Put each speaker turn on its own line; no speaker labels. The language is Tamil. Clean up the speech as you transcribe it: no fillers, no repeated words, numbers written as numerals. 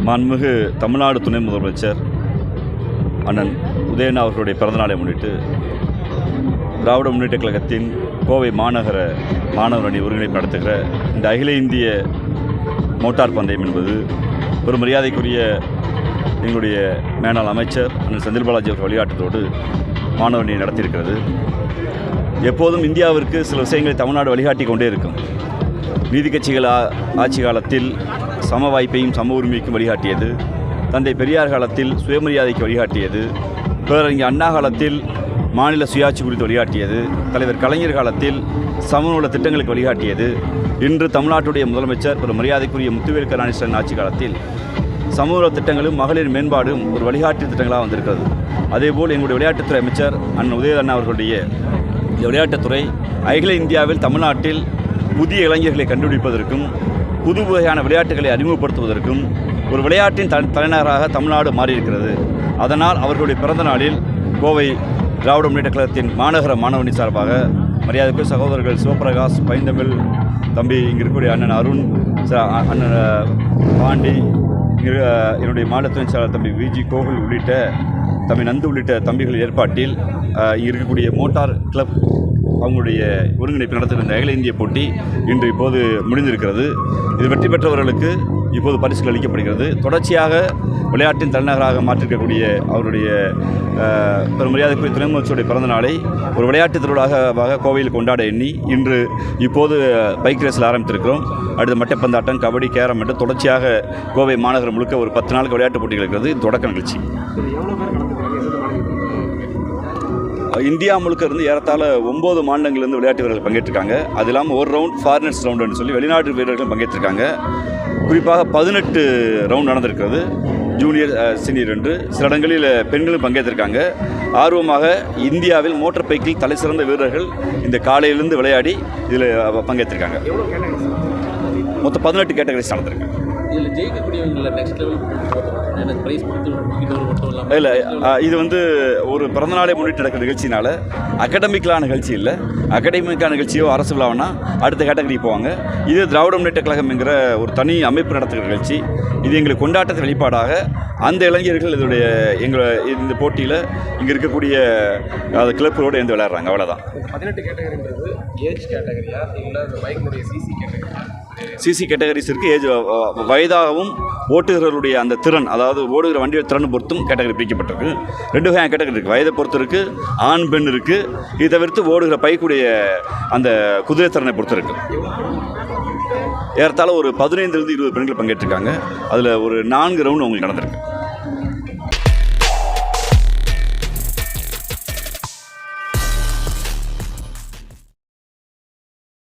மாண்புமிகு தமிழ்நாடு துணை முதலமைச்சர் அண்ணன் உதயண்ணா அவர்களுடைய பிறந்தநாளை முன்னிட்டு திராவிட முன்னேற்றக் கழகத்தின் கோவை மாநகர மாணவர் அணி ஒருங்கிணைப்பு நடத்துகிற இந்த அகில இந்திய மோட்டார் பந்தயம் என்பது ஒரு மரியாதைக்குரிய எங்களுடைய மேலாள் அமைச்சர் அண்ணன் செந்தில் பாலாஜி அவர்கள் வழிகாட்டுதோடு மாணவர் அணி நடத்தியிருக்கிறது. எப்போதும் இந்தியாவிற்கு சில விஷயங்களை தமிழ்நாடு வழிகாட்டி கொண்டே இருக்கும். நீதி கட்சிகள் ஆட்சி காலத்தில் சம வாய்ப்பையும் சம உரிமைக்கும் வழிகாட்டியது. தந்தை பெரியார் காலத்தில் சுயமரியாதைக்கு வழிகாட்டியது. பேரறிஞர் அண்ணா காலத்தில் மாநில சுயாட்சி குறித்து வழிகாட்டியது. தலைவர் கலைஞர் காலத்தில் சமநல திட்டங்களுக்கு வழிகாட்டியது. இன்று தமிழ்நாட்டுடைய முதலமைச்சர் ஒரு மரியாதைக்குரிய முத்துவேல் கருணாநிதி ஆட்சி காலத்தில் சமூக திட்டங்களும் மகளிர் மேம்பாடும் ஒரு வழிகாட்டு திட்டங்களாக வந்திருக்கிறது. அதேபோல் எங்களுடைய விளையாட்டுத்துறை அமைச்சர் அண்ணன் உதயண்ணா அவர்களுடைய விளையாட்டுத்துறை அகில இந்தியாவில் தமிழ்நாட்டில் புதிய இளைஞர்களை கண்டுபிடிப்பதற்கும் புது வகையான விளையாட்டுகளை அறிமுகப்படுத்துவதற்கும் ஒரு விளையாட்டின் தலைநகராக தமிழ்நாடு மாறியிருக்கிறது. அதனால் அவர்களுடைய பிறந்த நாளில் கோவை திராவிட முன்னேற்றக் கழகத்தின் மாநகர மாணவனி சார்பாக மரியாதைக்குரிய சகோதரர்கள் சிவபிரகாஷ், பைந்தமிழ் தம்பி, இங்கே இருக்கக்கூடிய அண்ணன் அருண், அண்ணன் பாண்டி, என்னுடைய மாநிலத்துறை செயலாளர் தம்பி விஜி கோகுல் உள்ளிட்ட தம்பி நந்து உள்ளிட்ட தம்பிகள் ஏற்பாட்டில் இங்கே இருக்கக்கூடிய மோட்டார் கிளப் அவங்களுடைய ஒருங்கிணைப்பு நடத்துகிற இந்த அகில இந்திய போட்டி இன்று இப்போது முடிந்திருக்கிறது. இது வெற்றி பெற்றவர்களுக்கு இப்போது பரிசுகள் அளிக்கப்படுகிறது. தொடர்ச்சியாக விளையாட்டின் தலைநகராக மாற்றிருக்கக்கூடிய அவருடைய மரியாதைக்குரிய துணை முதலமைச்சருடைய பிறந்த நாளை ஒரு விளையாட்டு திருவிழாவாக கோவையில் கொண்டாட எண்ணி இன்று இப்போது பைக் ரேஸில் ஆரம்பித்திருக்கிறோம். அடுத்து மட்டைப்பந்தாட்டம், கபடி, கேரம் என்று தொடர்ச்சியாக கோவை மாநகரம் முழுக்க ஒரு 10 நாளுக்கு விளையாட்டு போட்டிகள் இருக்கிறது. தொடக்க நிகழ்ச்சி இந்தியா முழுக்க இருந்து ஏறத்தாழ 9 மாநிலங்களிலிருந்து விளையாட்டு வீரர்கள் பங்கேற்றிருக்காங்க. அது இல்லாமல் ஒரு ரவுண்ட் ஃபாரினர்ஸ் ரவுண்டுன்னு சொல்லி வெளிநாட்டு வீரர்கள் பங்கேற்றிருக்காங்க. குறிப்பாக 18 ரவுண்ட் நடந்திருக்கிறது. ஜூனியர், சீனியர் என்று சில இடங்களில் பெண்களும் பங்கேற்றிருக்காங்க. ஆர்வமாக இந்தியாவில் மோட்டார் பைக்கில் தலை சிறந்த வீரர்கள் இந்த காலையிலிருந்து விளையாடி இதில் பங்கேற்றிருக்காங்க. மொத்தம் 18 கேட்டகரிஸ் நடந்திருக்கு. இல்லை, இது ஒரு பிறந்தநாளை முன்னிட்டு நடக்கிற நிகழ்ச்சினால அகாடமிக்கலான நிகழ்ச்சி இல்லை. அகாடமிக்கான நிகழ்ச்சியோ அரசு விழாவனா அடுத்த கேட்டகரி போவாங்க. இது திராவிட முன்னேற்ற கழகம் என்கிற ஒரு தனி அமைப்பு நடத்துகிற நிகழ்ச்சி. இது எங்களுக்கு கொண்டாட்டத்தின் வெளிப்பாடாக அந்த இளைஞர்கள் இந்த போட்டியில் இங்கே இருக்கக்கூடிய கிளப்புகளோடு எழுந்து விளையாடுறாங்க. அவ்வளோதான்.
18 கேட்டகரின்றது ஏஜ் கேட்டகரியா இல்லை பைக்கினுடைய சிசி கேட்டகரியா?
சிசி கேட்டகரிஸ் இருக்குது. ஏஜ் வயதாகவும் ஓட்டுகிறவருடைய அந்த திறன், அதாவது ஓடுகிற வண்டியோட திறன் பொறுத்தும் கேட்டகரி பிரிக்கப்பட்டிருக்கு. 2 வகையான கேட்டகரி இருக்குது. வயதை பொறுத்து இருக்குது, ஆண் பெண் இருக்குது. இது தவிர்த்து ஓடுகிற பைக்குடைய அந்த குதிரை திறனை பொறுத்து இருக்குது. ஏறத்தாழ ஒரு 15 to 20 பெண்கள் பங்கேற்றிருக்காங்க. அதில் ஒரு 4 ரவுண்டு அவங்களுக்கு நடந்திருக்கு.